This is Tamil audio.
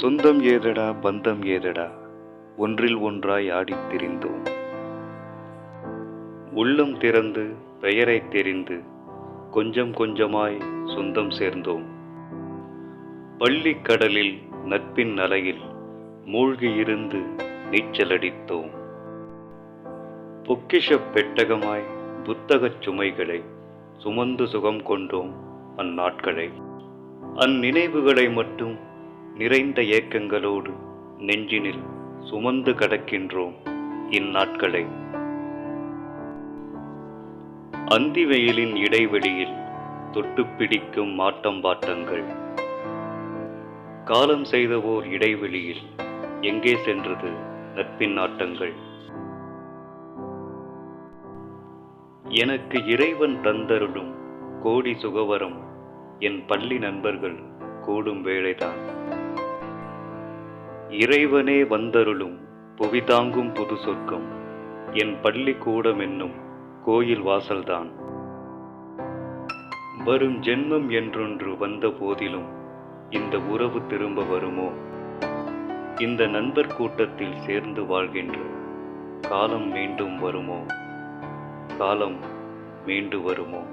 சொந்தம் ஏதடா பந்தம் ஏதடா, ஒன்றில் ஒன்றாய் ஆடித் திரிந்தோம். உள்ளம் திறந்து பெயரைத் தெரிந்து கொஞ்சம் கொஞ்சமாய் சொந்தம் சேர்ந்தோம். பள்ளிக் கடலில் நட்பின் அலையில் மூழ்கியிருந்து நீச்சலடித்தோம். பொக்கிஷப் பெட்டகமாய் புத்தகச் சுமைகளை சுமந்து சுகம் கொண்டோம் அந்நாட்களை. அந்நினைவுகளை மட்டும் நிறைந்த ஏக்கங்களோடு நெஞ்சினில் சுமந்து கடக்கின்றோம் இந்நாட்களை. அந்தி வெயிலின் இடைவெளியில் தொட்டுப் பிடிக்கும் ஆட்டம்பாட்டங்கள், காலம் செய்த ஓர் இடைவெளியில் எங்கே சென்றது நட்பின் ஆட்டங்கள். எனக்கு இறைவன் தந்தருளும் கோடி சுகவரம் என் பள்ளி நண்பர்கள் கூடும் வேளைதான். இறைவனே வந்தருளும் புவி தாங்கும் புது சொர்க்கம் என் பள்ளிக்கூடம் என்னும் கோயில் வாசல்தான். வரும் ஜென்மம் என்றொன்று வந்த போதிலும் இந்த உறவு திரும்ப வருமோ? இந்த நண்பர் கூட்டத்தில் சேர்ந்து வாழ்கின்ற காலம் மீண்டும் வருமோ? காலம் மீண்டு வருமோ?